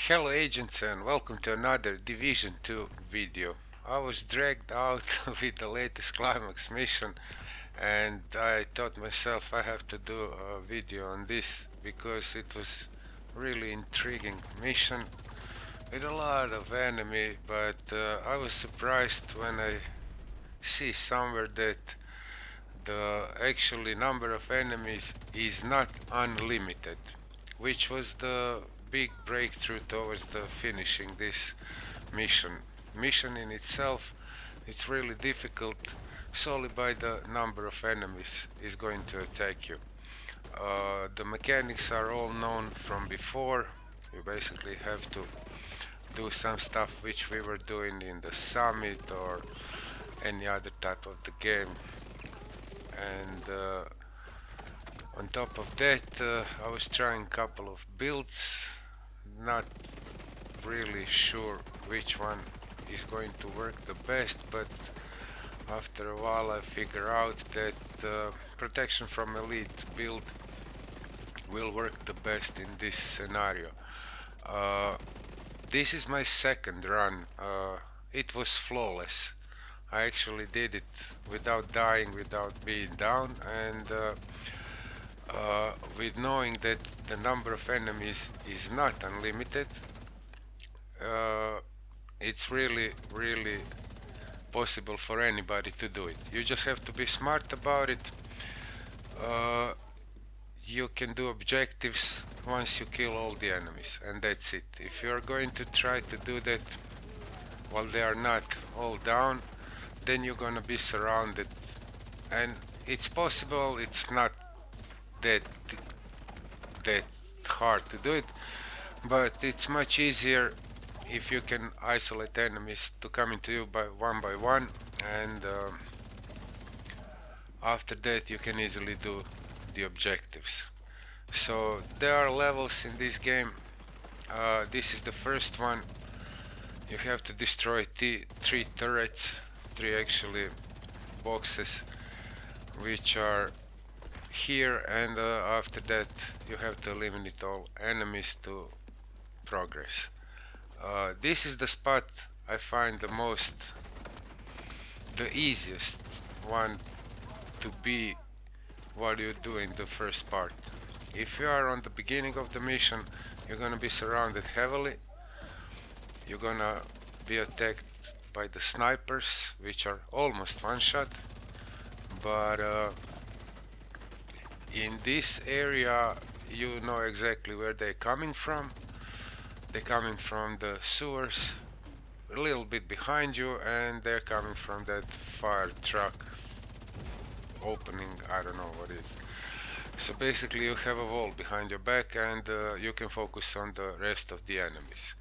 Hello agents and welcome to another Division 2 video. I was dragged out with the latest Climax mission and I thought myself I have to do a video on this because it was really intriguing mission with a lot of enemy, but I was surprised when I see somewhere that the actually number of enemies is not unlimited, which was the big breakthrough towards the finishing this mission. Mission in itself, it's really difficult solely by the number of enemies is going to attack you. The mechanics are all known from before. You basically have to do some stuff which we were doing in the summit or any other type of the game, and on top of that I was trying a couple of builds, not really sure which one is going to work the best, but after a while I figure out that protection from elite build will work the best in this scenario. uh, this is my second run. It was flawless. I actually did it without dying, without being down, and with knowing that the number of enemies is not unlimited. uh, it's really possible for anybody to do it. You just have to be smart about it. uh, you can do objectives once you kill all the enemies, and that's it. If you're going to try to do that while they are not all down, then you're gonna be surrounded, and it's possible. It's not that that hard to do it, but it's much easier if you can isolate enemies to come into you by one, and after that you can easily do the objectives. So there are levels in this game. This is the first one. You have to destroy three turrets, three actually boxes, which are here, and after that you have to eliminate all enemies to progress. This is the spot I find the easiest one to be while you're doing the first part. If you are on the beginning of the mission, you're gonna be surrounded heavily. You're gonna be attacked by the snipers, which are almost one shot, but in this area you know exactly where they're coming from. They're coming from the sewers a little bit behind you, and they're coming from that fire truck opening, I don't know what it is. So basically you have a wall behind your back, and you can focus on the rest of the enemies.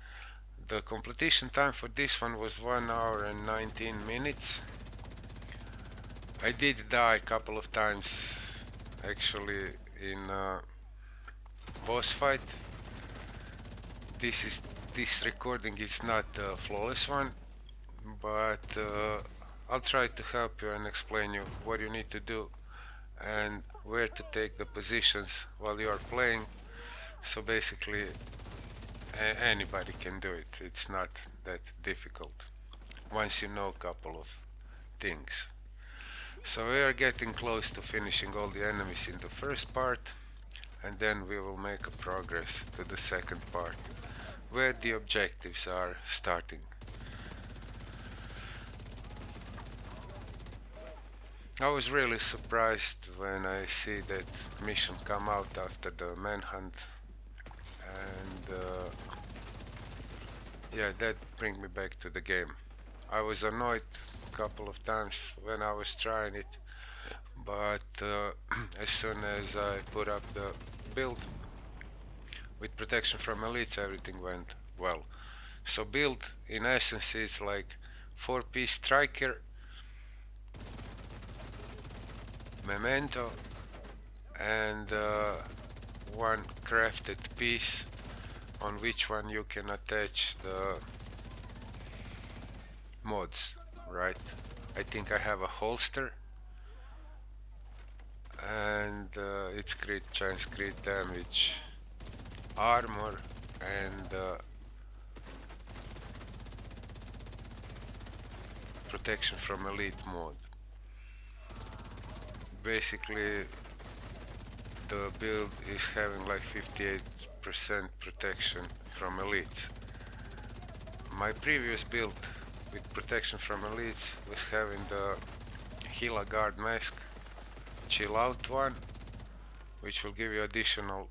The completion time for this one was 1 hour and 19 minutes. I did die a couple of times actually in boss fight. This recording is not a flawless one, but I'll try to help you and explain you what you need to do and where to take the positions while you are playing. So basically anybody can do it. It's not that difficult once you know a couple of things. So we are getting close to finishing all the enemies in the first part, and then we will make a progress to the second part where the objectives are starting. I was really surprised when I see that mission come out after the manhunt, and yeah, that bring me back to the game. I was annoyed a couple of times when I was trying it, but as soon as I put up the build with protection from elites, everything went well. So build in essence is like 4-piece striker, memento, and one crafted piece on which one you can attach the mods, right? I think I have a holster, and it's crit chance, crit damage, armor, and protection from elite mode. Basically the build is having like 58% protection from elites. My previous build with protection from elites was having the Hila Guard mask chill out one, which will give you additional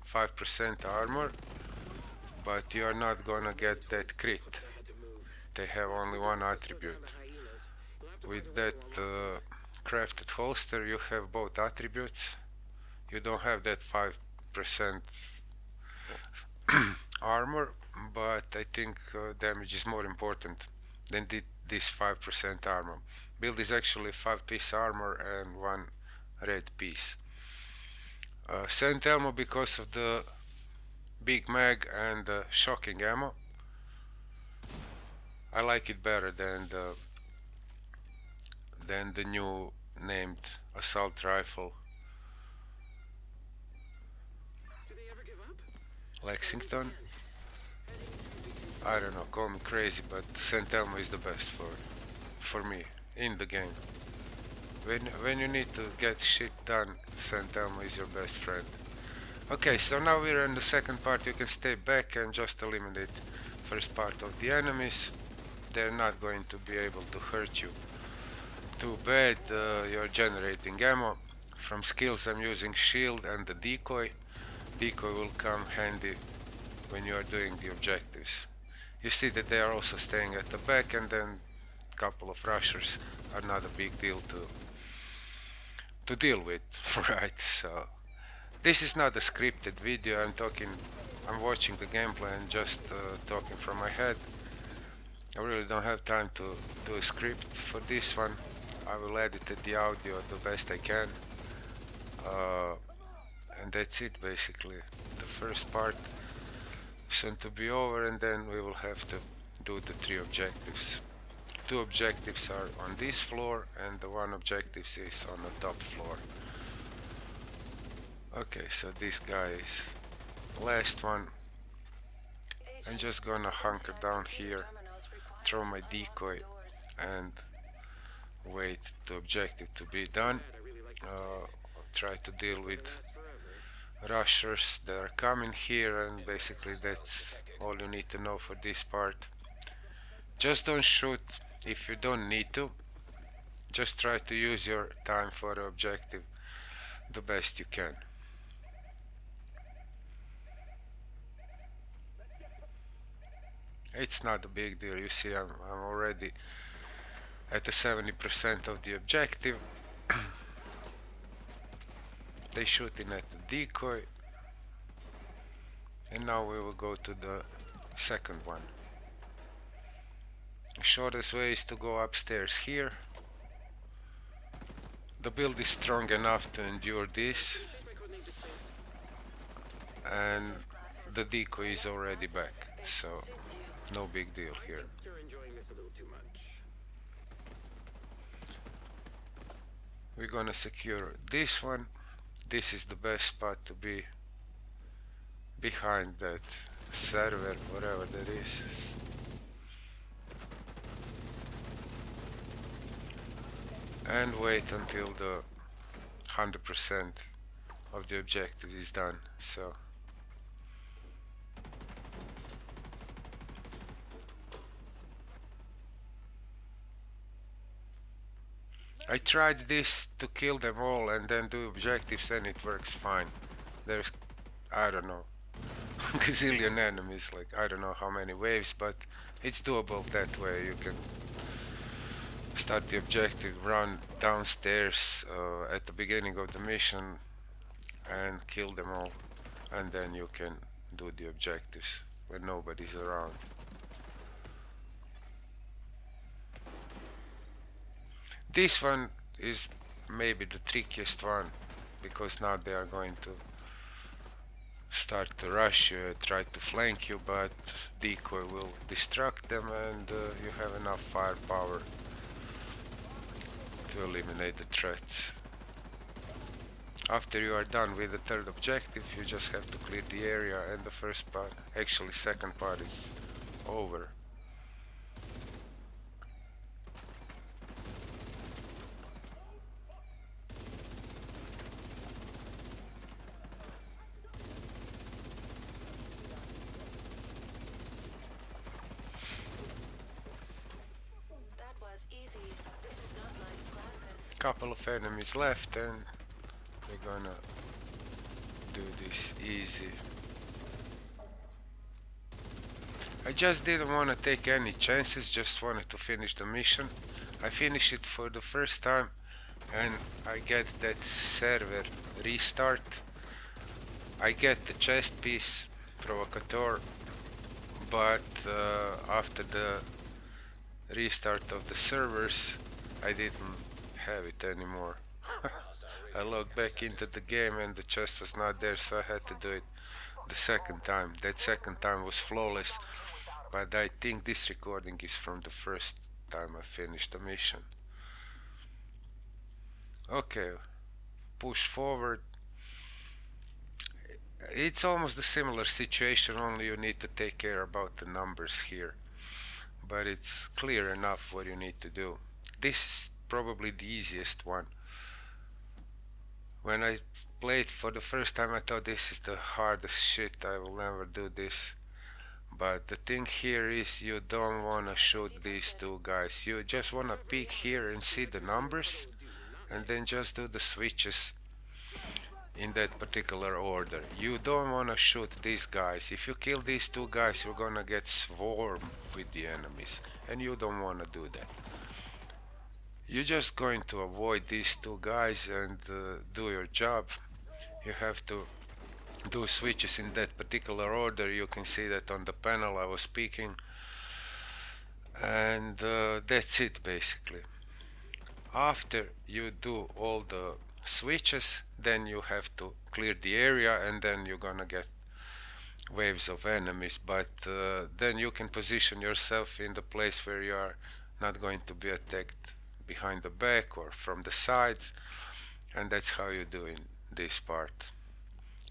5% armor, but you are not gonna get that crit. They have only one attribute. With that crafted holster you have both attributes. You don't have that 5% armor, but I think damage is more important than this 5% armor. Build is actually 5-piece armor and 1 red piece. Scent ammo because of the big mag and the shocking ammo. I like it better than the new named assault rifle Lexington. I don't know, call me crazy, but Scent ammo is the best for me in the game. When you need to get shit done, Scent ammo is your best friend. Okay, so now we're in the second part. You can stay back and just eliminate first part of the enemies. They're not going to be able to hurt you too bad. You're generating ammo. From skills I'm using shield and the decoy. Decoy will come handy when you are doing the objectives. You see that they are also staying at the back, and then a couple of rushers are not a big deal to deal with, right? So this is not a scripted video. I'm watching the gameplay and just talking from my head. I really don't have time to do a script for this one. I will edit the audio the best I can. And that's it basically. The first part soon to be over, and then we will have to do the 3 objectives. 2 objectives are on this floor and the 1 objective is on the top floor. Okay, so this guy is the last one. I'm just gonna hunker down here, throw my decoy and wait the objective to be done. Try to deal with rushers that are coming here, and basically that's all you need to know for this part. Just don't shoot if you don't need to. Just try to use your time for the objective the best you can. It's not a big deal. You see, I'm already at the 70% of the objective. They shooting at the decoy, and now we will go to the second one. The shortest way is to go upstairs here. The build is strong enough to endure this, and the decoy is already back, so no big deal here. We're gonna secure this one. This is the best spot to be, behind that server, whatever that is. And wait until the 100% of the objective is done. So I tried this to kill them all and then do objectives, and it works fine. There's, I don't know, gazillion enemies, like I don't know how many waves, but it's doable that way. You can start the objective, run downstairs at the beginning of the mission and kill them all, and then you can do the objectives when nobody's around. This one is maybe the trickiest one, because now they are going to start to rush you, try to flank you, but decoy will distract them, and you have enough firepower to eliminate the threats. After you are done with the third objective, you just have to clear the area, and the first part, actually second part, is over. Couple of enemies left and we're gonna do this easy. I just didn't want to take any chances, just wanted to finish the mission. I finished it for the first time and I get that server restart. I get the chest piece, provocateur, but after the restart of the servers I didn't have it anymore. I logged back into the game and the chest was not there, so I had to do it the second time. That second time was flawless, but I think this recording is from the first time I finished the mission. Okay, push forward. It's almost a similar situation, only you need to take care about the numbers here. But it's clear enough what you need to do. This is probably the easiest one. When I played for the first time I thought this is the hardest shit, I will never do this. But the thing here is you don't wanna shoot these two guys. You just wanna peek here and see the numbers and then just do the switches in that particular order. You don't wanna shoot these guys. If you kill these two guys you're gonna get swarmed with the enemies and you don't wanna do that. You're just going to avoid these two guys and do your job. You have to do switches in that particular order. You can see that on the panel I was speaking, and that's it basically. After you do all the switches, then you have to clear the area and then you're gonna get waves of enemies, but then you can position yourself in the place where you are not going to be attacked behind the back or from the sides, and that's how you do in this part.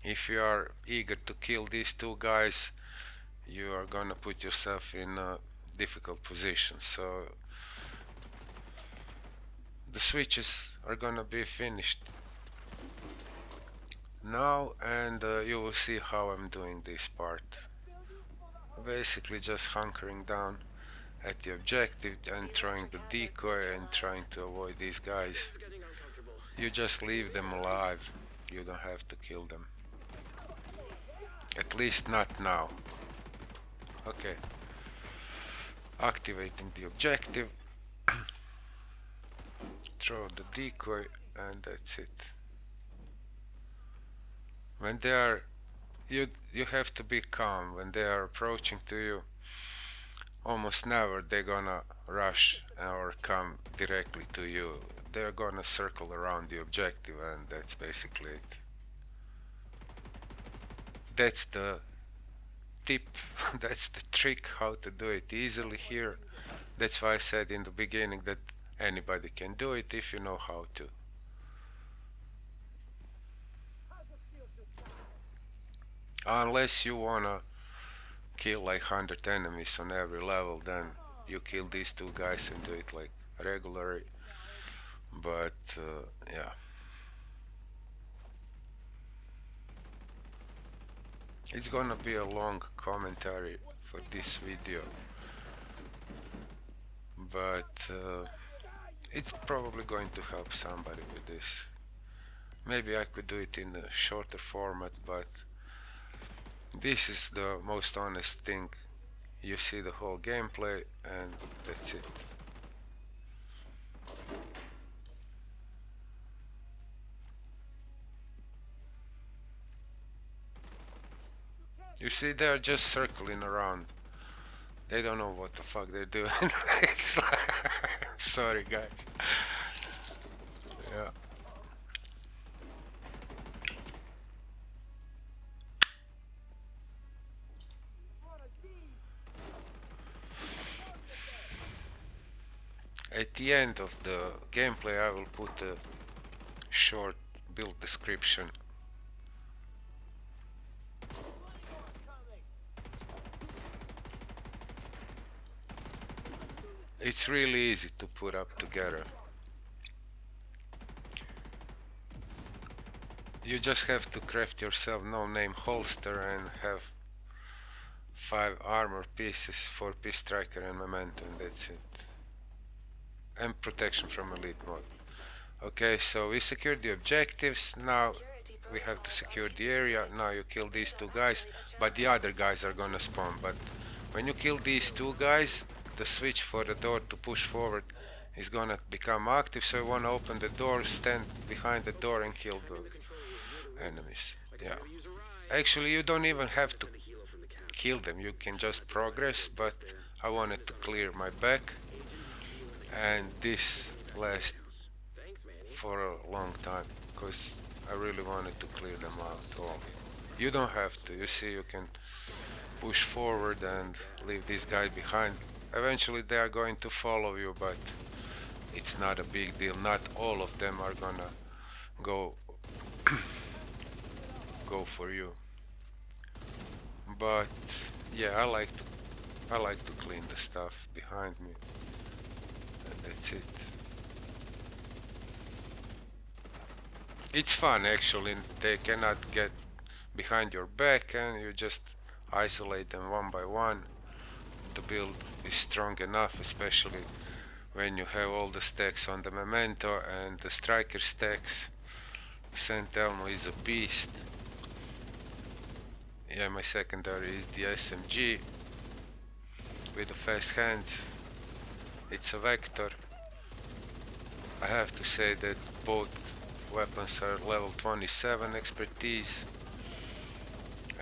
If you are eager to kill these two guys, you are gonna put yourself in a difficult position. So the switches are gonna be finished now, and you will see how I'm doing this part. Basically just hunkering down at the objective and throwing the decoy and trying to avoid these guys. You just leave them alive. You don't have to kill them. At least not now. Okay. Activating the objective. Throw the decoy and that's it. When they are, you have to be calm. When they are approaching to you, almost never they're gonna rush or come directly to you. They're gonna circle around the objective and that's basically it. That's the tip, that's the trick how to do it easily here. That's why I said in the beginning that anybody can do it if you know how to. Unless you wanna kill like 100 enemies on every level, then you kill these two guys and do it like regularly. But yeah. It's gonna be a long commentary for this video, but it's probably going to help somebody with this. Maybe I could do it in a shorter format, but this is the most honest thing. You see the whole gameplay and that's it. You see, they're just circling around. They don't know what the fuck they're doing. It's like, sorry guys. Yeah. At the end of the gameplay I will put a short build description. It's really easy to put up together. You just have to craft yourself no-name holster and have 5 armor pieces, 4 piece striker and memento, and that's it. And protection from elite mode. Okay, so we secured the objectives. Now we have to secure the area. Now you kill these two guys, but the other guys are gonna spawn. But when you kill these two guys, the switch for the door to push forward is gonna become active. So you wanna open the door, stand behind the door, and kill the enemies. Yeah. Actually, you don't even have to kill them. You can just progress. But I wanted to clear my back, and this lasts for a long time because I really wanted to clear them out all. You don't have to. You see, you can push forward and leave this guy behind. Eventually they are going to follow you, but it's not a big deal. Not all of them are gonna go go for you. But yeah, I like to clean the stuff behind me, and that's it. It's fun actually. They cannot get behind your back, and you just isolate them one by one. The build is strong enough, especially when you have all the stacks on the memento and the striker stacks. Saint Elmo is a beast. Yeah, my secondary is the SMG with the fast hands. It's a vector. I have to say that both weapons are level 27 expertise,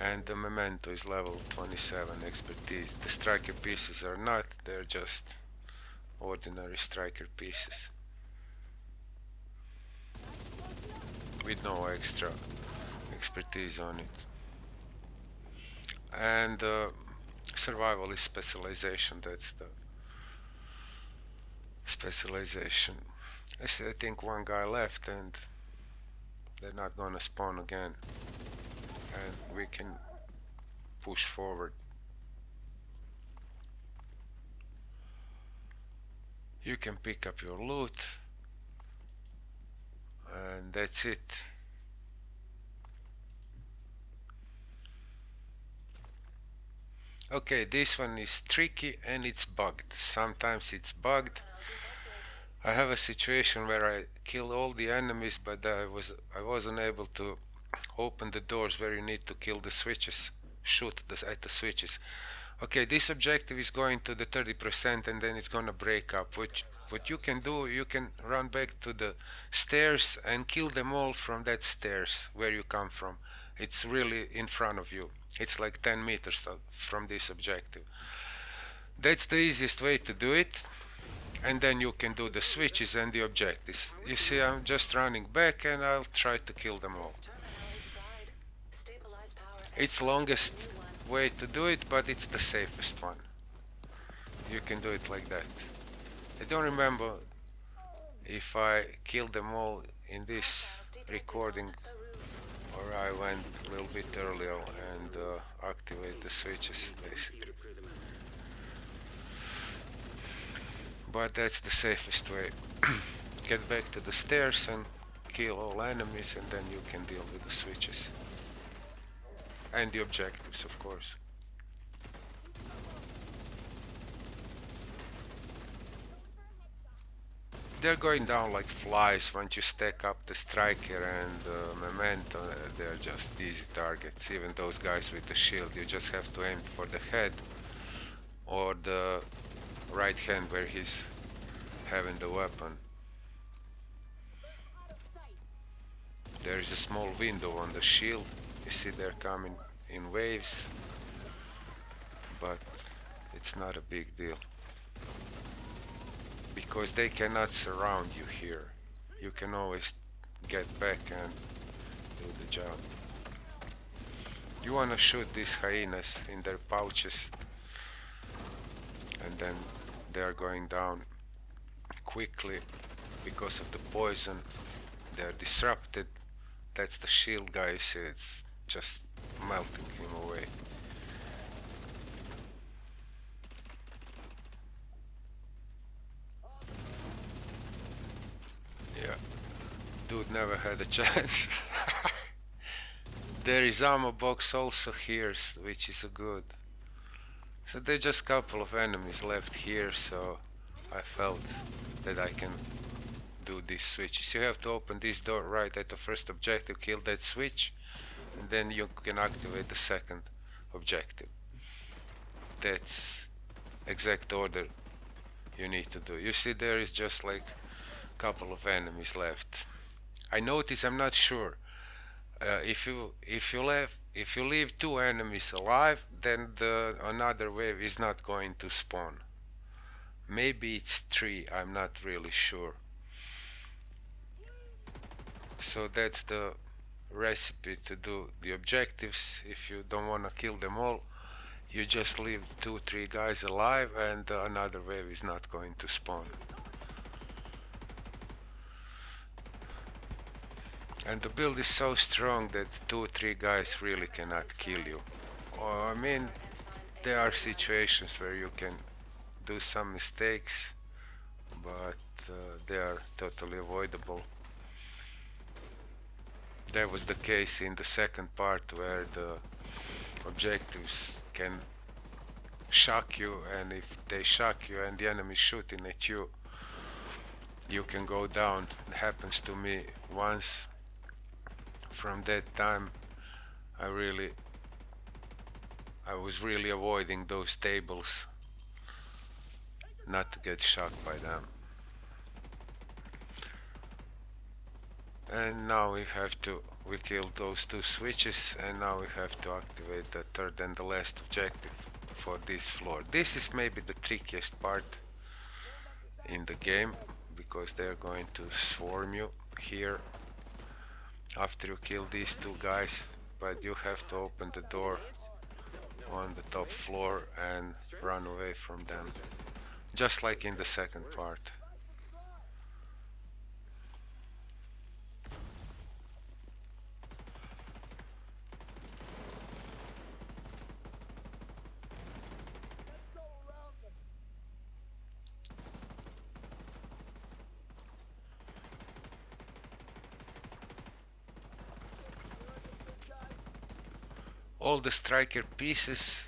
and the memento is level 27 expertise. The striker pieces are not, they're just ordinary striker pieces with no extra expertise on it. And survival is specialization. That's the specialization. I think one guy left, and they're not gonna spawn again, and we can push forward. You can pick up your loot, and that's it. Okay, this one is tricky and it's bugged. Sometimes it's bugged. I have a situation where I kill all the enemies, but I wasn't able to open the doors where you need to kill the switches, shoot at the switches. Okay, this objective is going to the 30% and then it's gonna break up. What you can do, you can run back to the stairs and kill them all from that stairs where you come from. It's really in front of you. It's like 10 meters from this objective. That's the easiest way to do it. And then you can do the switches and the objectives. You see, I'm just running back and I'll try to kill them all. It's longest way to do it, but it's the safest one. You can do it like that. I don't remember if I killed them all in this recording or I went a little bit earlier and activate the switches basically. But that's the safest way. Get back to the stairs and kill all enemies, and then you can deal with the switches. And the objectives, of course. They're going down like flies once you stack up the striker and memento. They're just easy targets. Even those guys with the shield, you just have to aim for the head or the right hand where he's having the weapon. There is a small window on the shield. You see they're coming in waves, but it's not a big deal because they cannot surround you here. You can always get back and do the job. You wanna shoot these hyenas in their pouches, and then they're going down quickly because of the poison. They're disrupted. That's the shield guy, you see, it's just melting him away. Yeah, dude never had a chance. There is ammo box also here, which is a good. So there's just a couple of enemies left here, so I felt that I can do these switches. You have to open this door right at the first objective, kill that switch, and then you can activate the second objective. That's exact order you need to do. You see, there is just like a couple of enemies left. I notice, I'm not sure, if you leave two enemies alive, then another wave is not going to spawn. Maybe it's three, I'm not really sure. So that's the recipe to do the objectives. If you don't want to kill them all, you just leave 2-3 guys alive, and another wave is not going to spawn. And the build is so strong that 2-3 guys really cannot kill you. I mean, there are situations where you can do some mistakes, but they are totally avoidable. That was the case in the second part, where the objectives can shock you, and if they shock you and the enemy is shooting at you, you can go down. It happens to me once. From that time I was really avoiding those tables, not to get shocked by them. And now we killed those two switches, and now we have to activate the third and the last objective for this floor. This is maybe the trickiest part in the game, because they're going to swarm you here after you kill these two guys, but you have to open the door on the top floor and run away from them, just like in the second part. All the striker pieces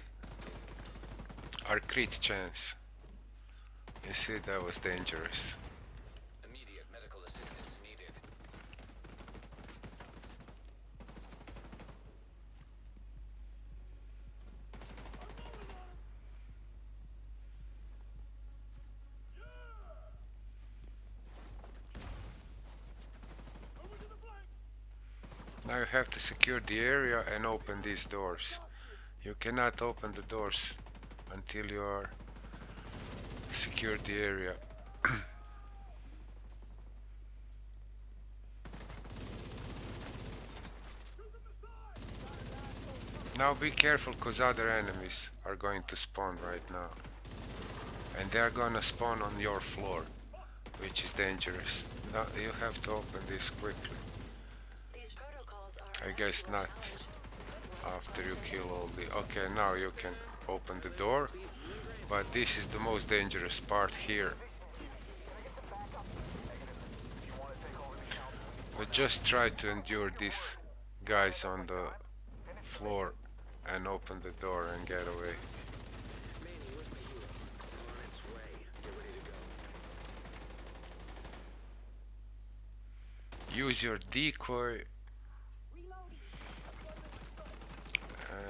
are crit chance. You see, that was dangerous. Immediate medical assistance needed. Now you have to secure the area and open these doors. You cannot open the doors until you are secured the area. Now be careful, cause other enemies are going to spawn right now. And they are gonna spawn on your floor, which is dangerous. Now you have to open this quickly. I guess not after you kill all the... Okay, now you can open the door, but this is the most dangerous part here. But just try to endure these guys on the floor and open the door and get away. Use your decoy.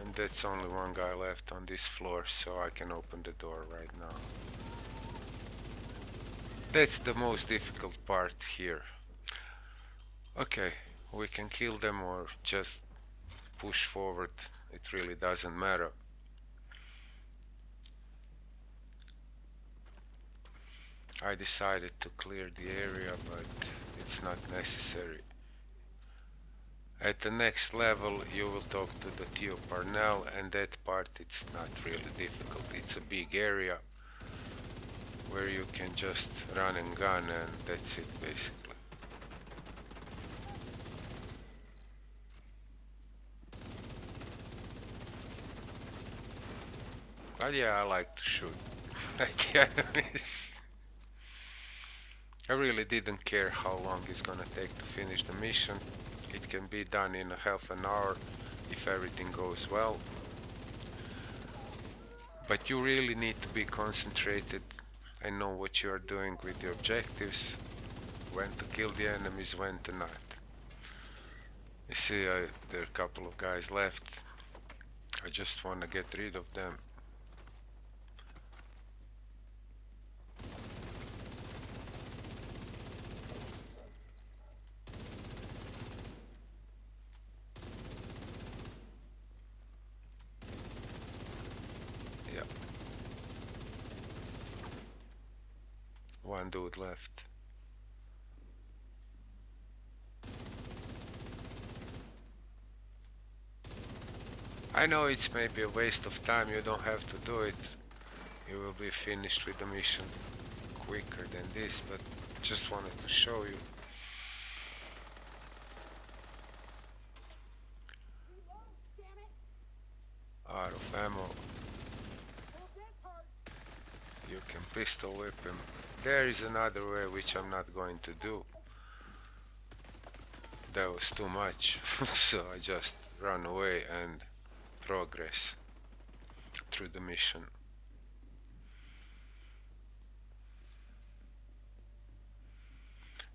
And that's only one guy left on this floor, so I can open the door right now. That's the most difficult part here. Okay, we can kill them or just push forward, it really doesn't matter. I decided to clear the area, but it's not necessary. At the next level you will talk to the Theo Parnell, and that part it's not really difficult. It's a big area where you can just run and gun, and that's it basically. But yeah, I like to shoot at the enemies. I really didn't care how long it's gonna take to finish the mission. It can be done in a half an hour if everything goes well. But you really need to be concentrated and know what you are doing with the objectives. when to kill the enemies, when to not. You see, there are a couple of guys left. I just want to get rid of them. Yeah. One dude left. I know it's maybe a waste of time, you don't have to do it. You will be finished with the mission quicker than this, but just wanted to show you. Out of ammo. You can pistol whip him. There is another way which I'm not going to do. That was too much, so I just run away and progress through the mission.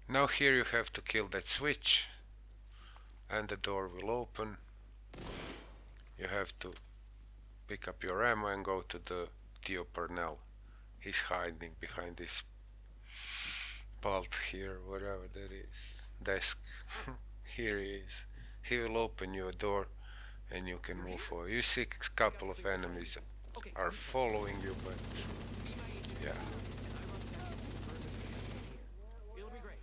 Now here you have to kill that switch and the door will open. You have to pick up your ammo and go to the Theo Parnell. He's hiding behind this pult here, whatever that is, desk. Here he is. He will open you a door and you can move forward. You see a couple of enemies are following you, but yeah. It'll be great.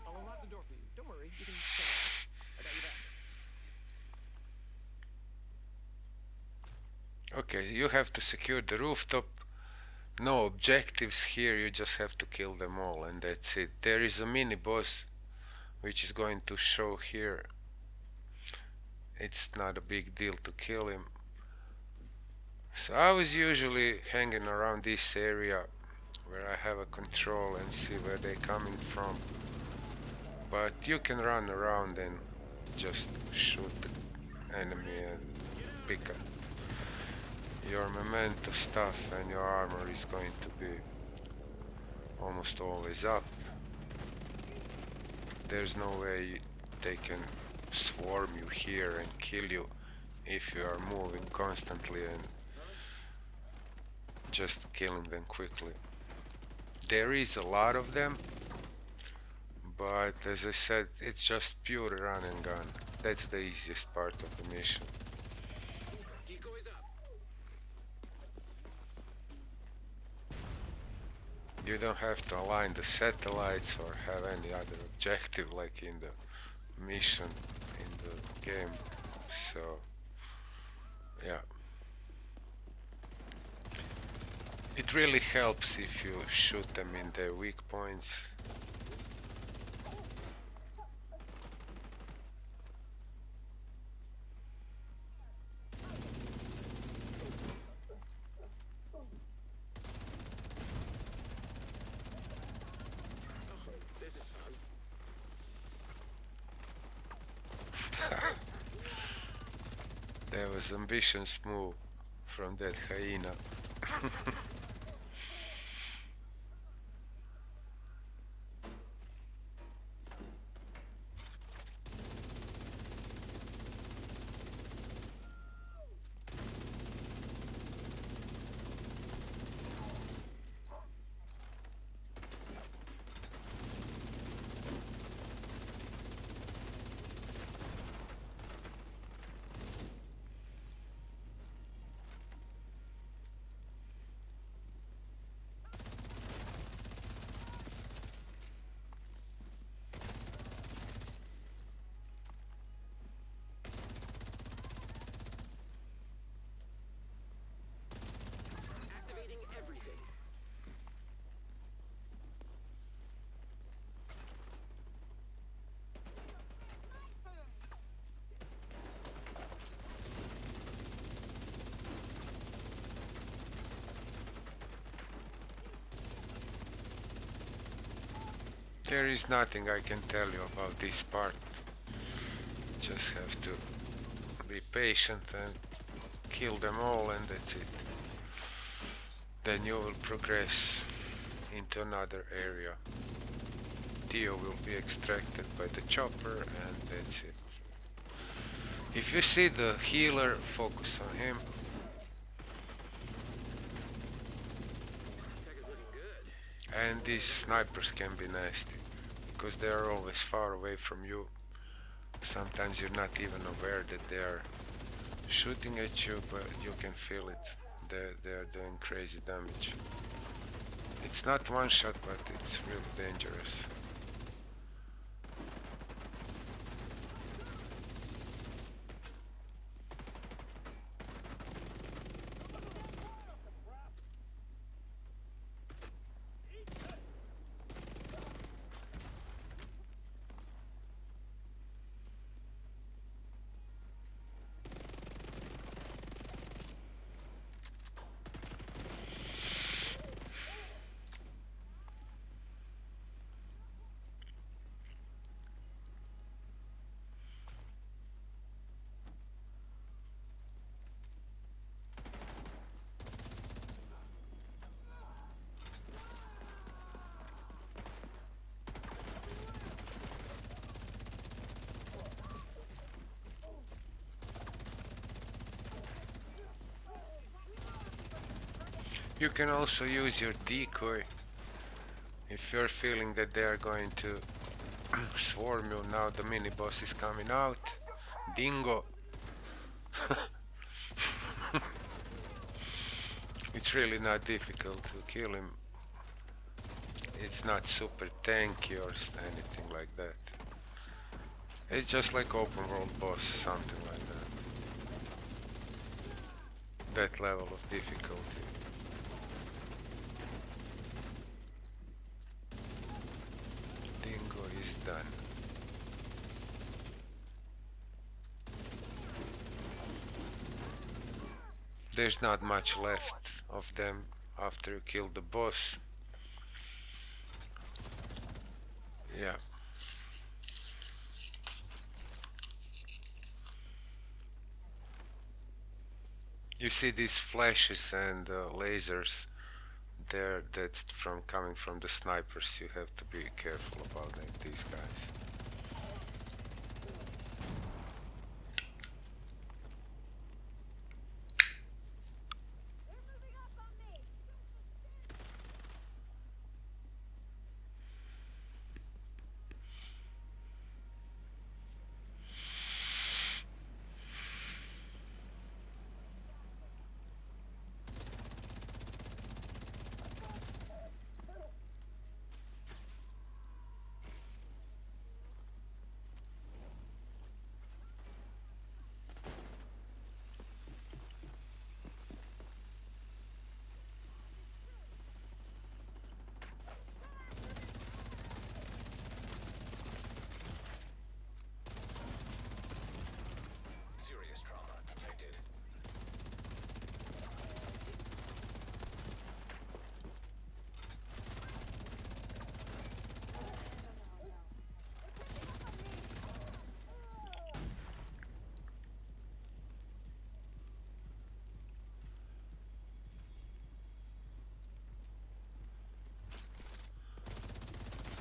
I'll unlock the door for you. Don't worry, you can stay. I got your back. Okay, you have to secure the rooftop. No objectives here, you just have to kill them all and that's it. There is a mini boss which is going to show here. It's not a big deal to kill him. So I was usually hanging around this area where I have a control and see where they're coming from. But you can run around and just shoot the enemy and pick up your memento stuff, and your armor is going to be almost always up. There's no way they can swarm you here and kill you if you are moving constantly and just killing them quickly. There is a lot of them, but as I said, it's just pure run and gun. That's the easiest part of the mission. You don't have to align the satellites or have any other objective like in the mission in the game. So yeah, it really helps if you shoot them in their weak points. There was ambitious move from that hyena. There is nothing I can tell you about this part. Just have to be patient and kill them all and that's it. Then you will progress into another area. Theo will be extracted by the chopper, and that's it. If you see the healer, focus on him. Tech is looking good. And these snipers can be nasty, because they are always far away from you. Sometimes you're not even aware that they are shooting at you, but you can feel it. They're doing crazy damage. It's not one shot, but it's really dangerous. You can also use your decoy if you're feeling that they are going to swarm you. Now the mini boss is coming out. Dingo. It's really not difficult to kill him. It's not super tanky or anything like that. It's just like open world boss, something like that. That level of difficulty. Dingo is done. There's not much left of them after you kill the boss. Yeah. You see these flashes and lasers there, that's from coming from the snipers. You have to be careful about these guys. Serious trauma detected.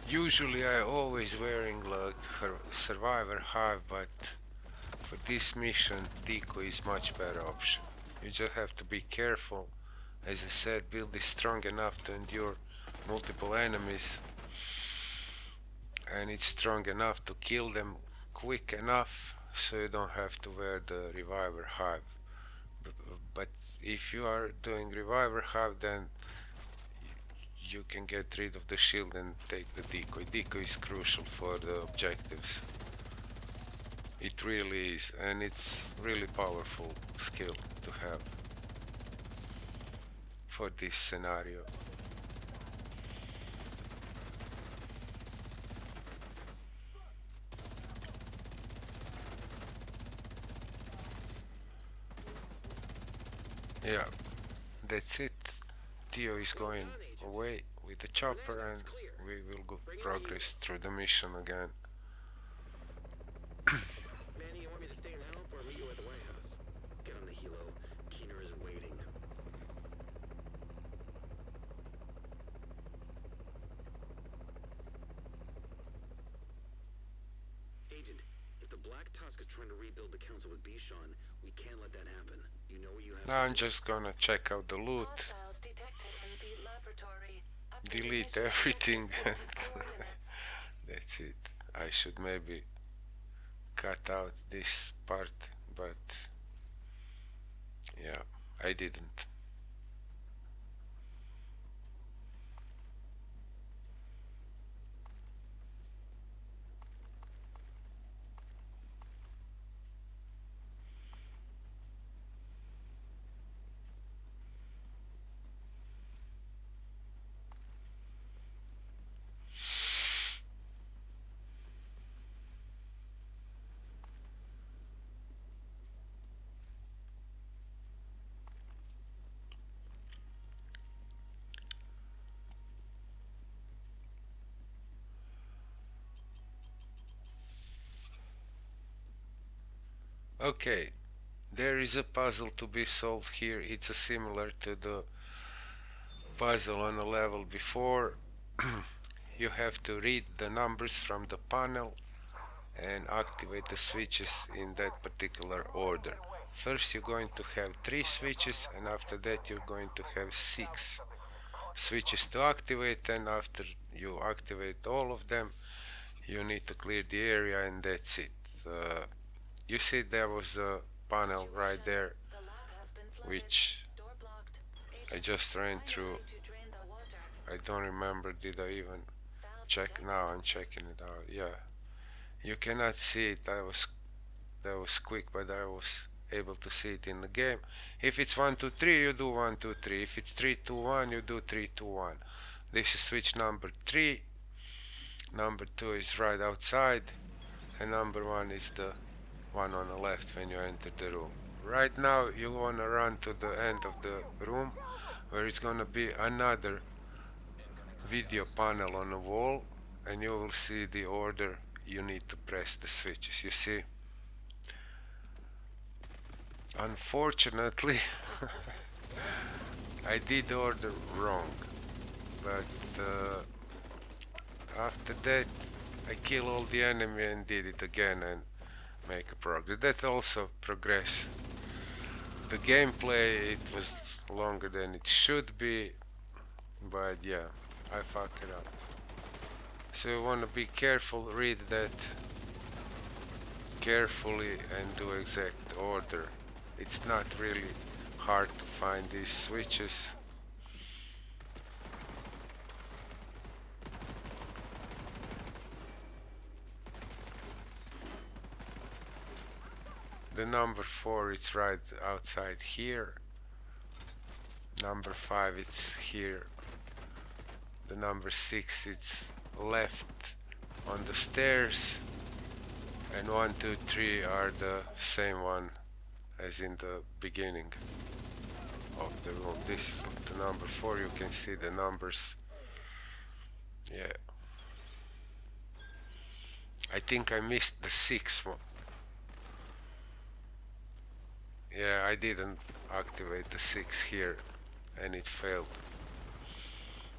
Usually I always wearing like survivor hive, but for this mission decoy is much better option. You just have to be careful. As I said, build is strong enough to endure multiple enemies, and it's strong enough to kill them quick enough so you don't have to wear the reviver hive. But if you are doing reviver hive, then you can get rid of the shield and take the decoy. Decoy is crucial for the objectives. It really is, and it's really powerful skill to have for this scenario. Yeah, that's it. Theo is going away with the chopper, and we will go progress through the mission again. Manny, you want me to stay and help or meet you at the White House? Get on the helo. Keener is waiting. Black Tusk is trying to rebuild the council with Bishan. We can't let that happen. You know what you have Now to I'm do. just gonna check out the loot, Hostiles detected in the laboratory. Update delete mission everything, objectives and with coordinates. that's it. I should maybe cut out this part, but yeah, I didn't. Okay, there is a puzzle to be solved here. It's similar to the puzzle on the level before. You have to read the numbers from the panel and activate the switches in that particular order. First you're going to have 3 switches, and after that you're going to have 6 switches to activate, and after you activate all of them you need to clear the area, and that's it. You see there was a panel right there The lab has been flooded. which Door blocked. I Agent, just ran find a through. way to drain the water. I don't remember, did I even Valve check? detected. Now I'm checking it out. Yeah, you cannot see it. That was quick, but I was able to see it in the game. If it's 1 2 3, you do 1 2 3. If it's 3 2 1, you do 3 2 1. This is switch number 3. Number 2 is right outside, and number 1 is the one on the left when you enter the room. Right now you wanna run to the end of the room where it's gonna be another video panel on the wall, and you will see the order you need to press the switches. You see, unfortunately I did order wrong, but after that I kill all the enemy and did it again and make a progress. That also progress. The gameplay, it was longer than it should be, but yeah, I fucked it up. So you want to be careful, read that carefully and do exact order. It's not really hard to find these switches. The number 4 it's right outside here. Number 5 it's here. The number 6 it's left on the stairs. And 1 2 3 are the same one as in the beginning of the room. This is the number 4. You can see the numbers. Yeah, I think I missed the 6th one. Yeah, I didn't activate the 6 here and it failed.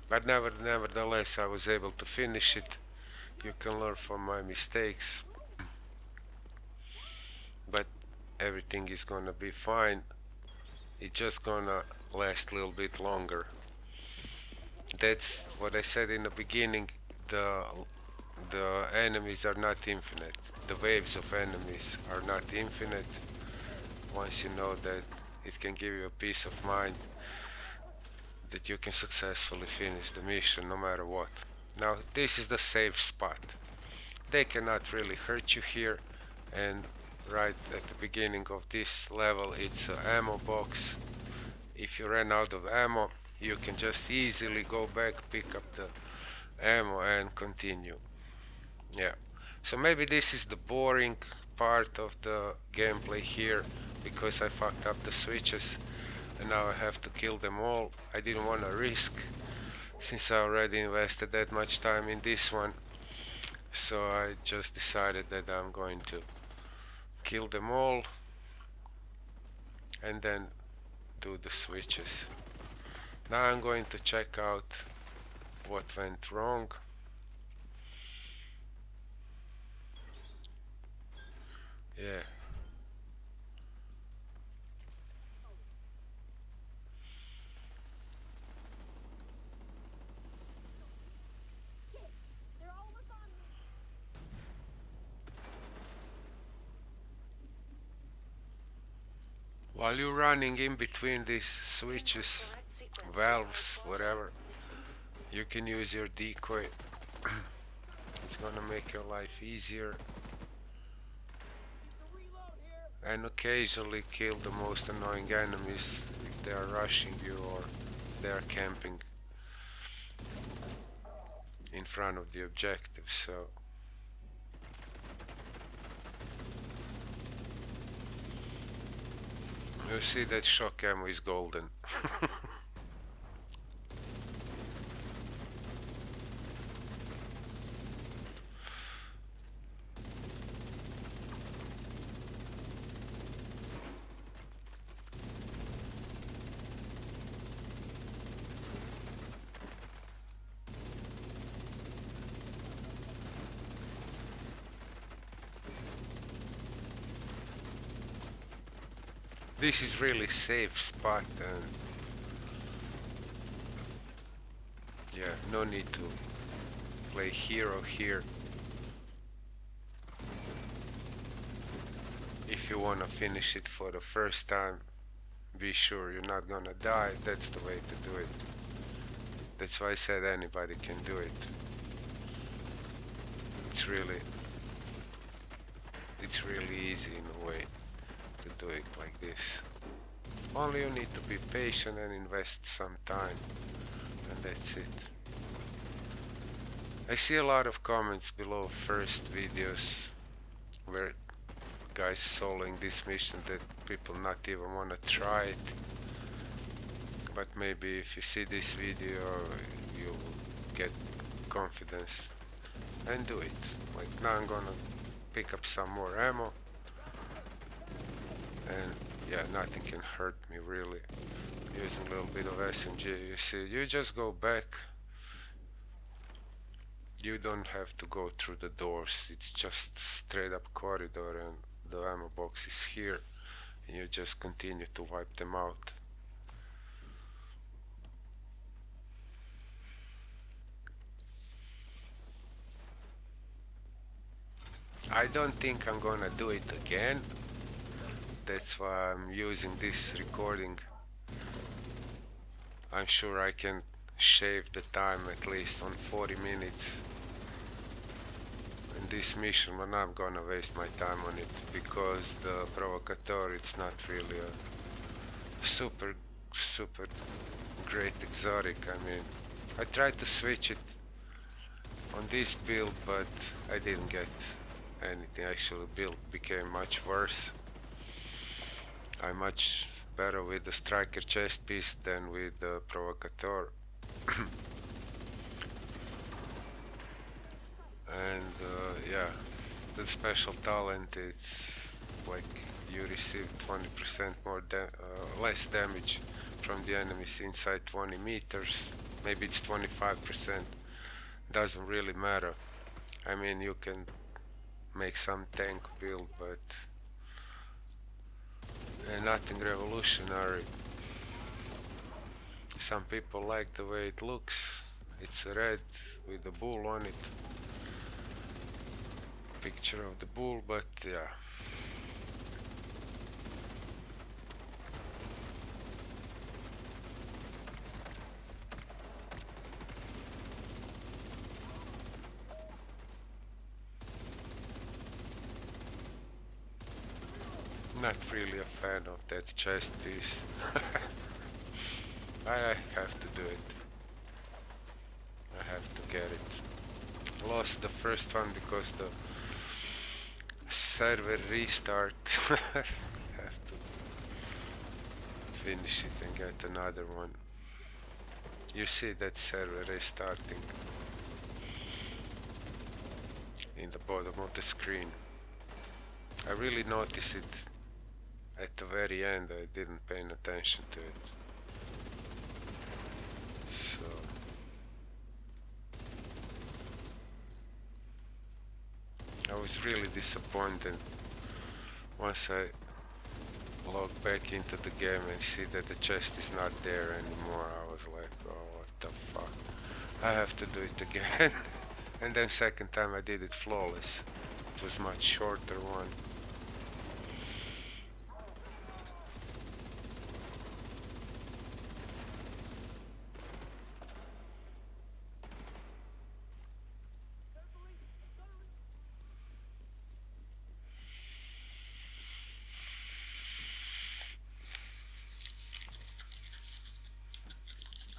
But nevertheless, I was able to finish it. You can learn from my mistakes. But everything is gonna be fine. It's just gonna last a little bit longer. That's what I said in the beginning. The enemies are not infinite. The waves of enemies are not infinite. Once you know that, it can give you a peace of mind that you can successfully finish the mission no matter what. Now this is the safe spot. They cannot really hurt you here, and right at the beginning of this level it's an ammo box. If you ran out of ammo, you can just easily go back, pick up the ammo and continue. Yeah, so maybe this is the boring part of the gameplay here, because I fucked up the switches and now I have to kill them all. I didn't want to risk, since I already invested that much time in this one, so I just decided that I'm going to kill them all and then do the switches. Now I'm going to check out what went wrong. Yeah. While you're running in between these switches, Correct sequence to valves, house water. whatever, you can use your decoy. It's gonna make your life easier and occasionally kill the most annoying enemies if they are rushing you or they are camping in front of the objective. So you see that shock ammo is golden. This is really safe spot, and yeah, no need to play hero here. If you wanna finish it for the first time, be sure you're not gonna die. That's the way to do it. That's why I said anybody can do it. It's really easy in a way to do it like this. Only you need to be patient and invest some time, and that's it. I see a lot of comments below first videos where guys soloing this mission that people not even wanna try it. But maybe if you see this video, you will get confidence and do it. Like now I'm gonna pick up some more ammo, and yeah, nothing can hurt me really. Using a little bit of SMG, you see, you just go back. You don't have to go through the doors, it's just straight up corridor, and the ammo box is here, and you just continue to wipe them out. I don't think I'm gonna do it again. That's why I'm using this recording. I'm sure I can shave the time at least on 40 minutes. In this mission, I'm not gonna waste my time on it because the provocateur, it's not really a super great exotic. I mean, I tried to switch it on this build, but I didn't get anything. Actually, build became much worse. I'm much better with the striker chest piece than with the provocateur. And yeah, the special talent, it's like you receive 20% more less damage from the enemies inside 20 meters. Maybe it's 25%. Doesn't really matter. I mean, you can make some tank build, but nothing revolutionary. Some people like the way it looks. It's red with a bull on it. Picture of the bull, but yeah. Not really a fan of that chest piece. I have to do it. I have to get it. Lost the first one because the server restart. Have to finish it and get another one. You see that server restarting in the bottom of the screen. I really noticed it at the very end. I didn't pay attention to it. So I was really disappointed Once I log back into the game and see that the chest is not there anymore, I was like, oh, what the fuck. I have to do it again. And then second time I did it flawless. It was much shorter one.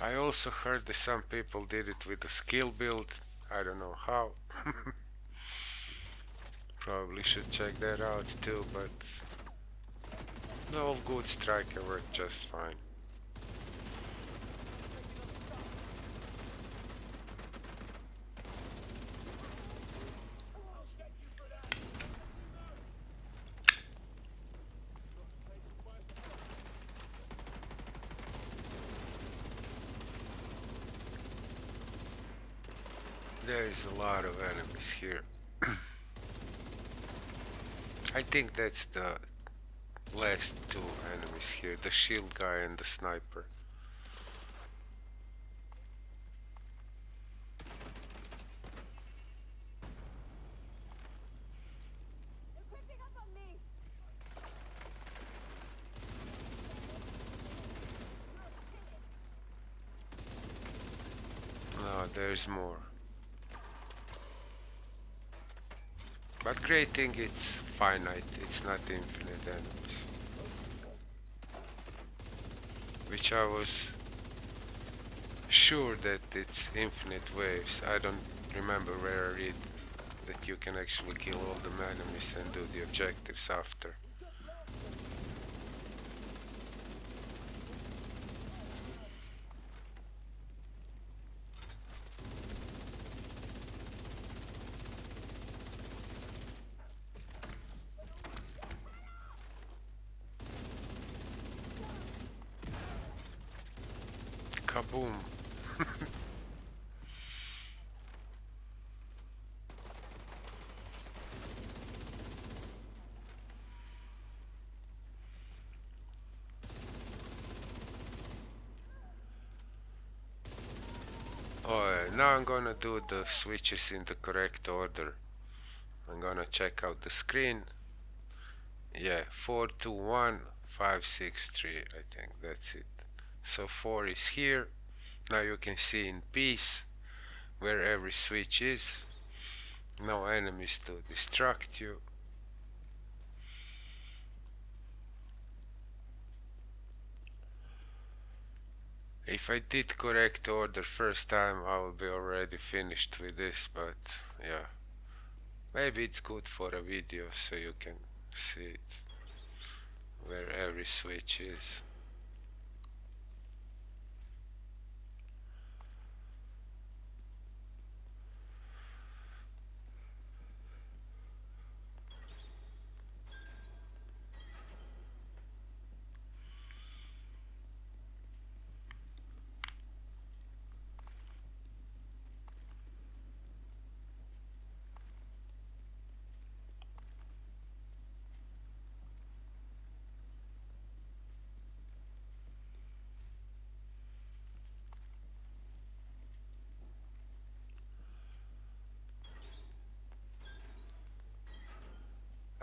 I also heard that some people did it with a skill build. I don't know how. Probably should check that out too, but the old good striker worked just fine. There is a lot of enemies here. I think that's the last two enemies here, the shield guy and the sniper. No, there's more. But great thing it's finite, it's not infinite enemies. Which I was sure that it's infinite waves. I don't remember where I read that you can actually kill all the enemies and do the objectives after. Kaboom! Oh, now I'm gonna do the switches in the correct order. I'm gonna check out the screen. Yeah, 4, 2, 1, 5, 6, 3. I think that's it. So 4 is here. Now you can see in peace where every switch is. No enemies to distract you. If I did correct order first time, I will be already finished with this, but yeah. Maybe it's good for a video so you can see it where every switch is.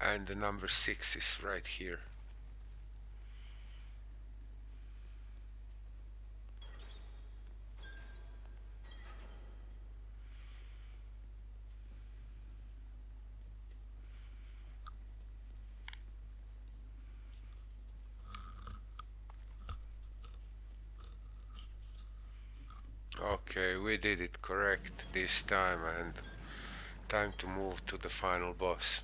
And the number 6 is right here. Okay, we did it correct this time, and time to move to the final boss.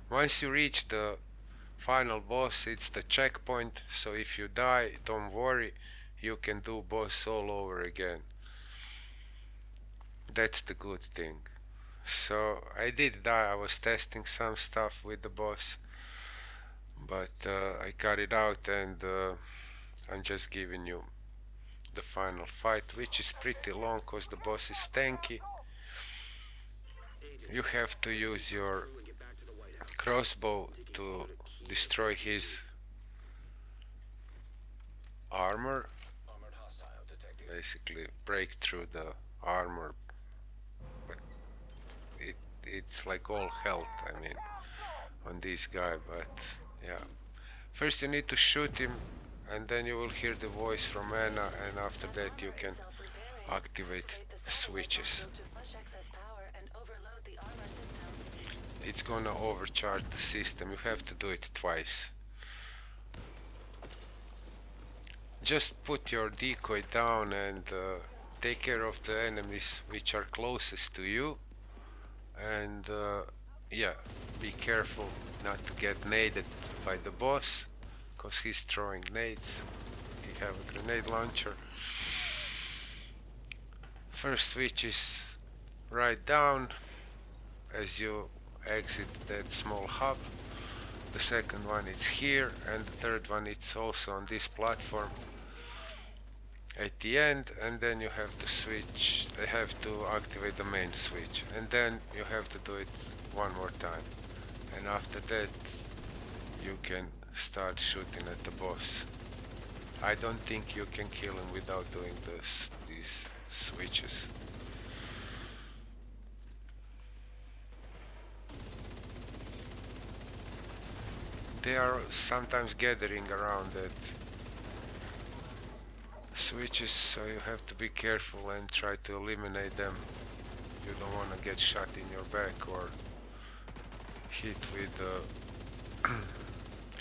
Once you reach the final boss, it's the checkpoint, so if you die, don't worry, you can do boss all over again. That's the good thing. So I did die, I was testing some stuff with the boss, but I got it out, and I'm just giving you the final fight, which is pretty long because the boss is tanky. You have to use your crossbow to destroy his armor, Armored hostile detected. basically break through the armor, but it's like all health, I mean, on this guy. But yeah, first you need to shoot him, and then you will hear the voice from Anna, and after Some that you armor can is self-repairing. activate Activate the switches. to flush excess power and overload the armor systems. It's gonna overcharge the system. You have to do it twice. Just put your decoy down and take care of the enemies which are closest to you, and yeah, be careful not to get naded by the boss, because he's throwing nades. He have a grenade launcher. First switch is right down as you exit that small hub. The second one is here, and the third one it's also on this platform at the end, and then you have to switch, they have to activate the main switch, and then you have to do it one more time, and after that you can start shooting at the boss. I don't think you can kill him without doing these switches. They are sometimes gathering around that switches, so you have to be careful and try to eliminate them. You don't want to get shot in your back or hit with a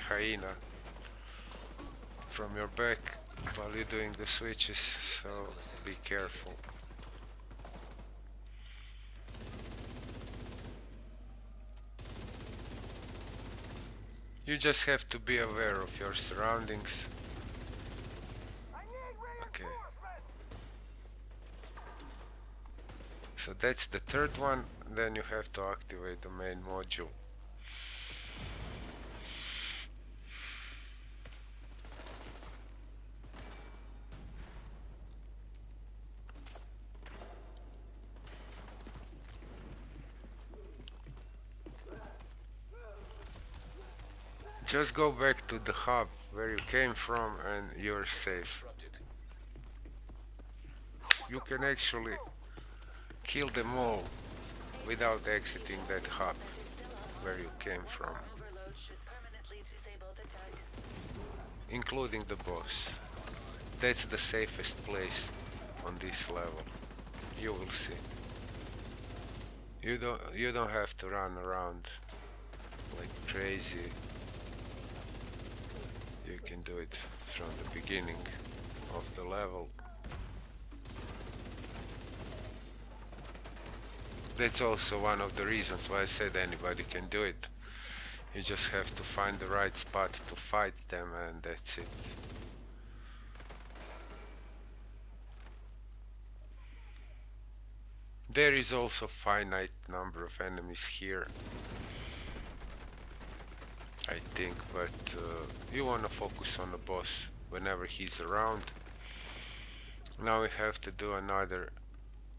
hyena from your back while you're doing the switches, so be careful. You just have to be aware of your surroundings. Okay. So that's the third one, then you have to activate the main module. Just go back to the hub where you came from and you're safe. Disrupted. You can actually kill them all without exiting that hub where you came from, Overload should permanently disable the tag. including the boss. That's the safest place on this level. You will see. You don't have to run around like crazy. You can do it from the beginning of the level. That's also one of the reasons why I said anybody can do it. You just have to find the right spot to fight them, and that's it. There is also finite number of enemies here, I think, but you wanna focus on the boss whenever he's around. Now we have to do another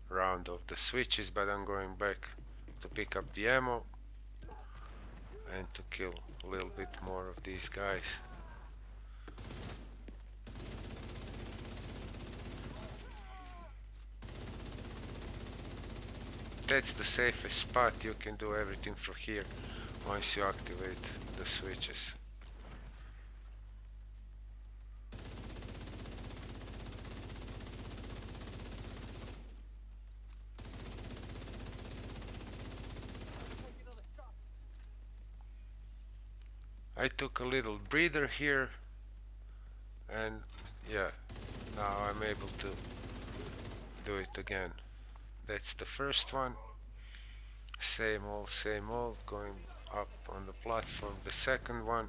round of the switches, but I'm going back to pick up the ammo and to kill a little bit more of these guys. That's the safest spot. You can do everything from here once you activate the switches. I took a little breather here, and yeah, now I'm able to do it again. That's the first one. Same old, going up on the platform. The second one,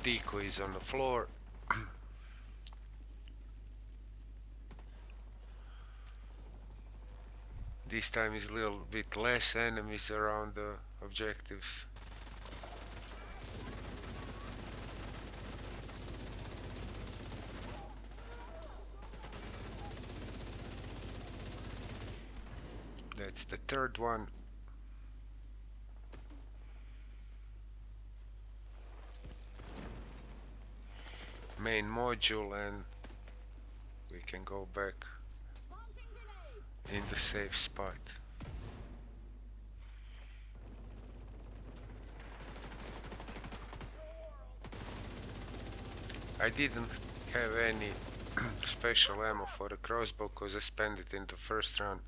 decoy is on the floor. This time is a little bit less enemies around the objectives. That's the third one. main module and we can go back in the safe spot. I didn't have any special ammo for the crossbow because I spent it in the first run.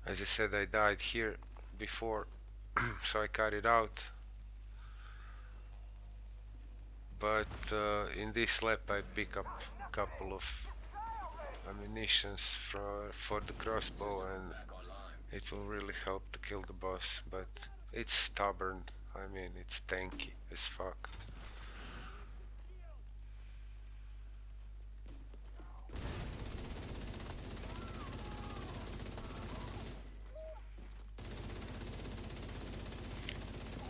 As I said, I died here before, so I cut it out. But in this lap I pick up a couple of ammunitions for the crossbow, and it will really help to kill the boss. But it's stubborn, I mean it's tanky as fuck.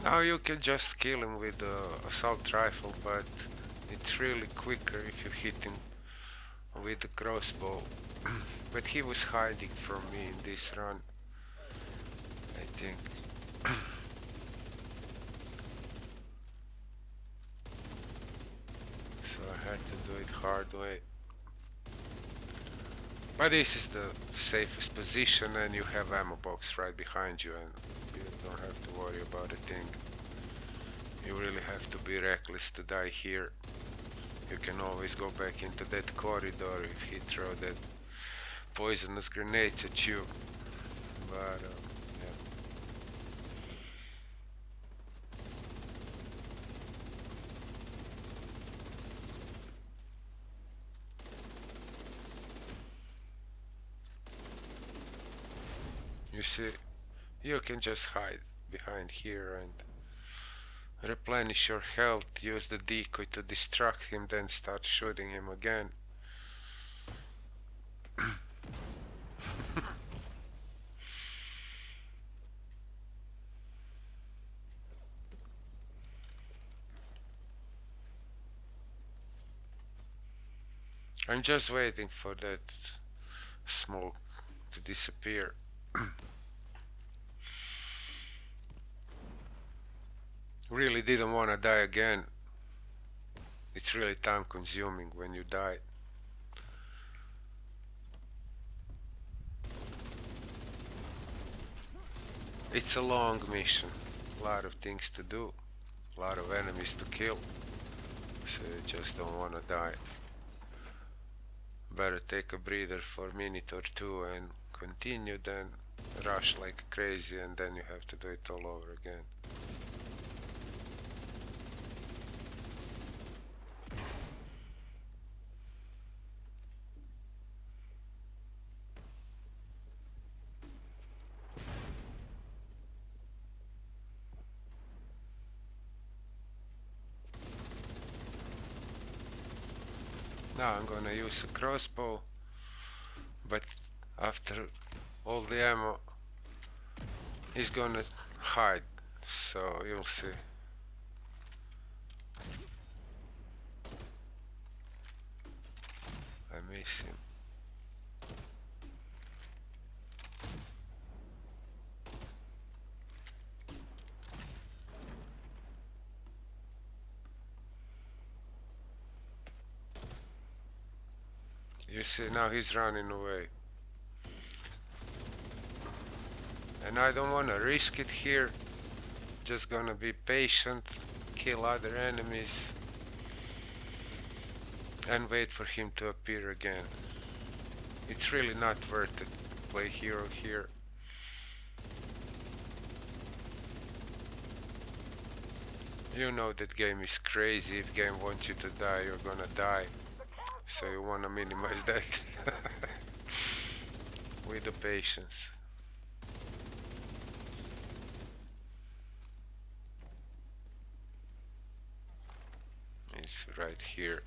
Now you can just kill him with the assault rifle, but it's really quicker if you hit him with the crossbow. But he was hiding from me in this run, I think. So I had to do it hard way. But this is the safest position, and you have ammo box right behind you, and you don't have to worry about a thing. You really have to be reckless to die here. You can always go back into that corridor if he throw that poisonous grenades at you. But yeah. You see, you can just hide behind here and replenish your health, use the decoy to distract him, then start shooting him again. I'm just waiting for that smoke to disappear. Really didn't want to die again. It's really time consuming when you die. It's a long mission, a lot of things to do, a lot of enemies to kill, so you just don't want to die. Better take a breather for a minute or two and continue, then rush like crazy, and then you have to do it all over again. Now I'm gonna use a crossbow, but after all the ammo he's gonna hide, so you'll see. I miss him. You see, now he's running away. And I don't want to risk it here. Just gonna be patient, kill other enemies, and wait for him to appear again. It's really not worth it. Play hero here. You know that game is crazy. If game wants you to die, you're gonna die. So you wanna minimize that with the patience. It's right here.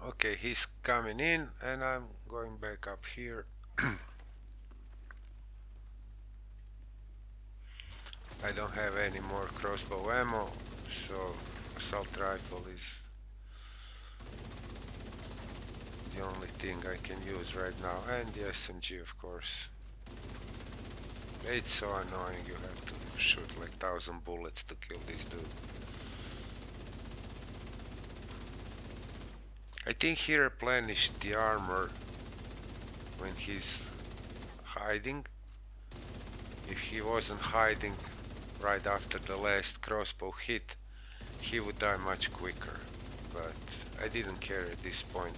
Okay, he's coming in and I'm going back up here. I don't have any more crossbow ammo, so assault rifle is the only thing I can use right now, and the SMG of course. It's so annoying, you have to shoot like 1,000 bullets to kill this dude. I think he replenished the armor when he's hiding. If he wasn't hiding right after the last crossbow hit, he would die much quicker. But I didn't care at this point.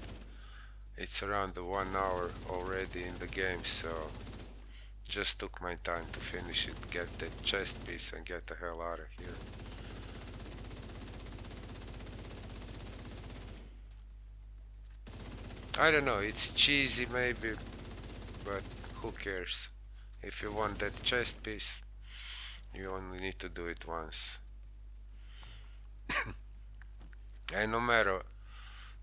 It's around the 1 hour already in the game, so just took my time to finish it, get that chest piece and get the hell out of here. I don't know, it's cheesy maybe, but who cares? If you want that chest piece, you only need to do it once. And no matter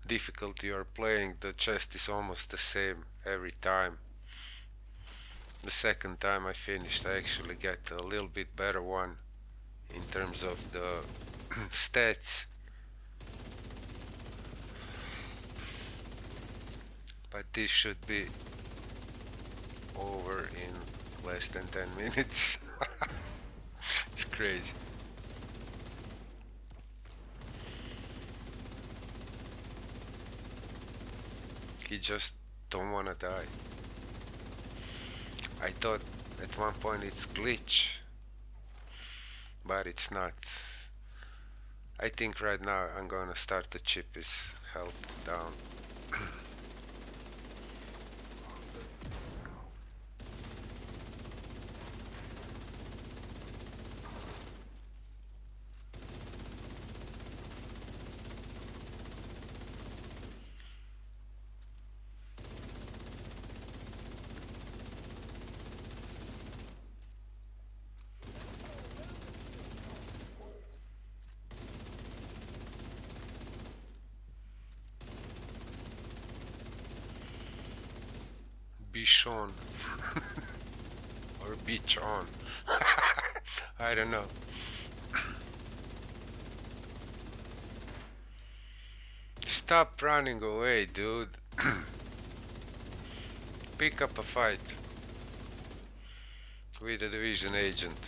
difficulty you're playing, the chest is almost the same every time. The second time I finished, I actually get a little bit better one in terms of the stats. But this should be over in less than 10 minutes. It's crazy. He just don't wanna die. I thought at one point it's glitch, but it's not. I think right now I'm gonna start to chip his health down. Bichon or Bichon. I don't know. Stop running away, dude. Pick up a fight with a division agent.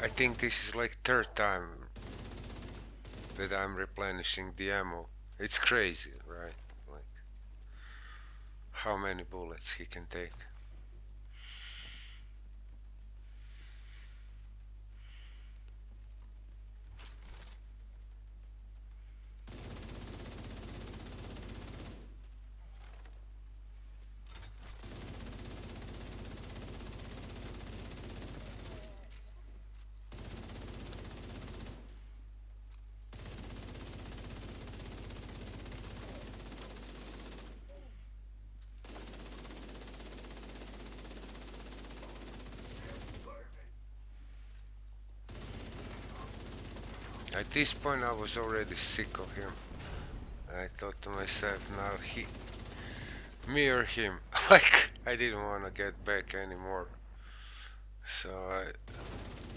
I think this is like third time that I'm replenishing the ammo. It's crazy, right? Like how many bullets he can take. At this point I was already sick of him. I thought to myself, now me or him. Like I didn't want to get back anymore. So I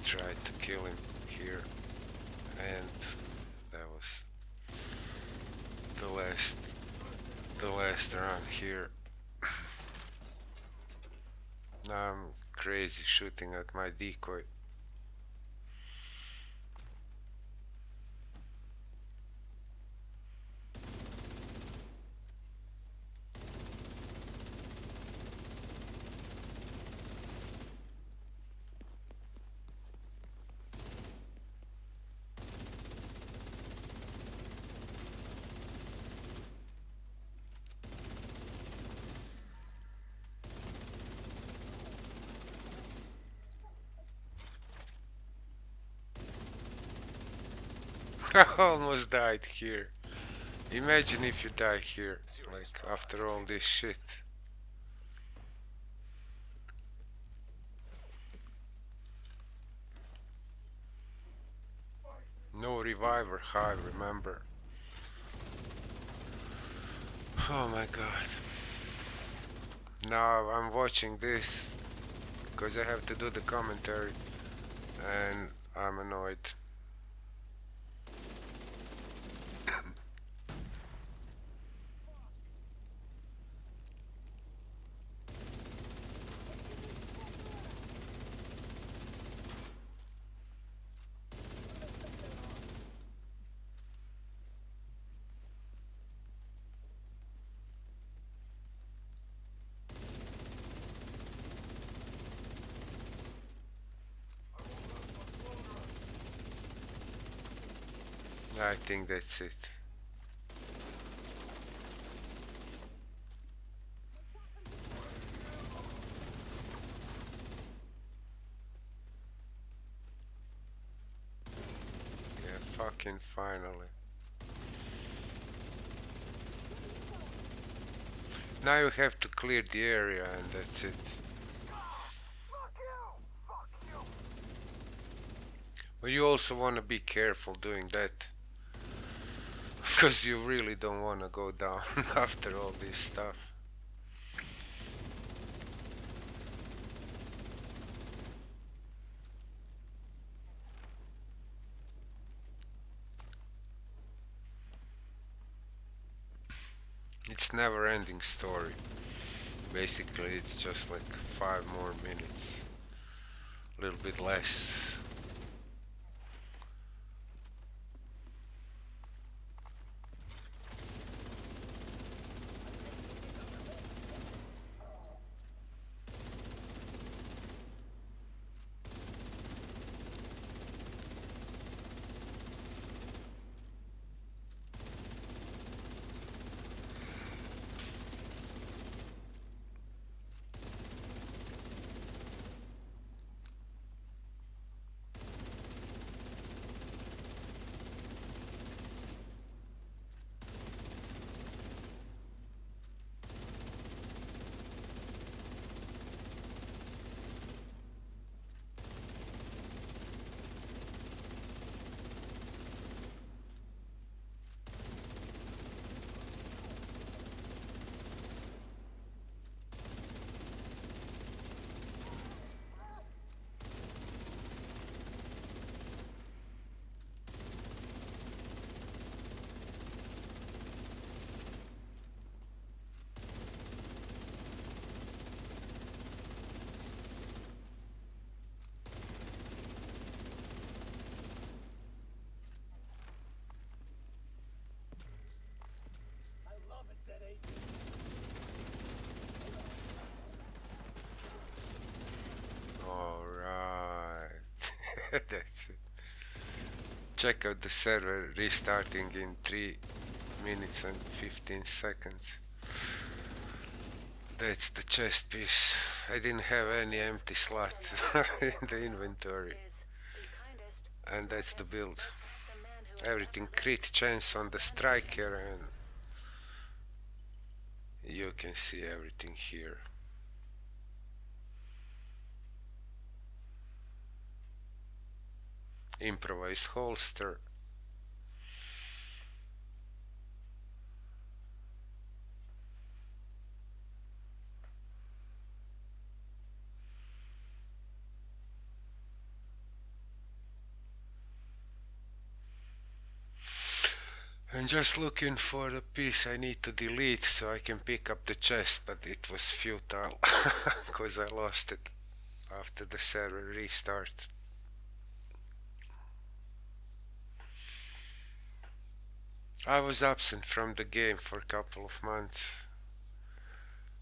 tried to kill him here, and that was the last run here. Now I'm crazy shooting at my decoy. I almost died here. Imagine if you die here, like after all this shit. No reviver high, remember? Oh my god. Now I'm watching this because I have to do the commentary and I'm annoyed. I think that's it. Yeah, fucking finally. Now you have to clear the area and that's it. But you also want to be careful doing that. Because you really don't want to go down after all this stuff. It's never ending story. Basically it's just like 5 more minutes. A little bit less. Alright. That's it. Check out the server restarting in 3 minutes and 15 seconds. That's the chest piece. I didn't have any empty slot in the inventory. Is the kindest. And that's the build. The man who has Everything ever crit chance on the striker and you can see everything here. Improvised holster. I'm just looking for the piece I need to delete so I can pick up the chest, but it was futile because I lost it after the server restart. I was absent from the game for a couple of months,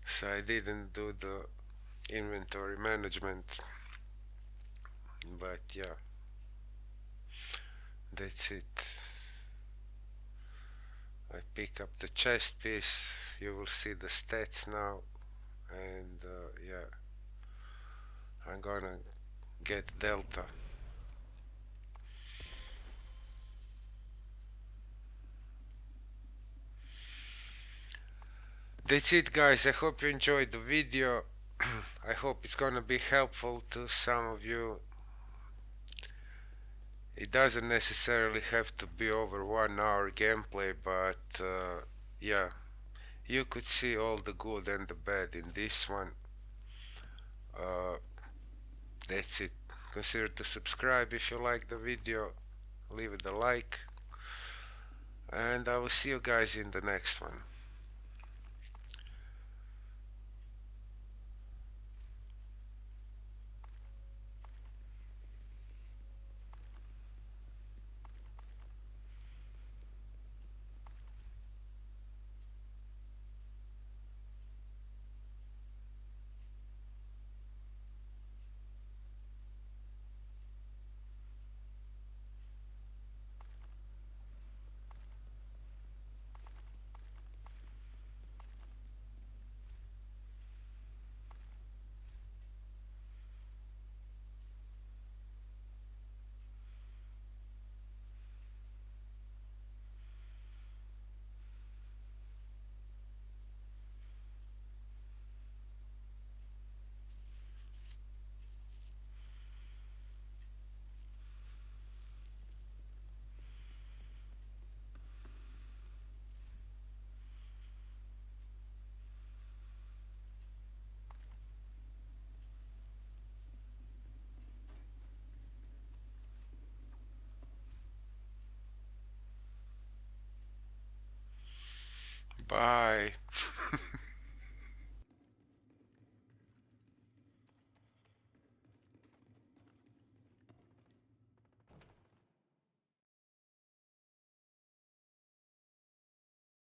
so I didn't do the inventory management. But yeah, that's it. I pick up the chest piece, you will see the stats now, and yeah, I'm gonna get Delta. That's it, guys. I hope you enjoyed the video. I hope it's gonna be helpful to some of you. It doesn't necessarily have to be over 1 hour gameplay, but yeah, you could see all the good and the bad in this one. Uh, that's it. Consider to subscribe if you like the video. Leave it a like, and I will see you guys in the next one. Bye.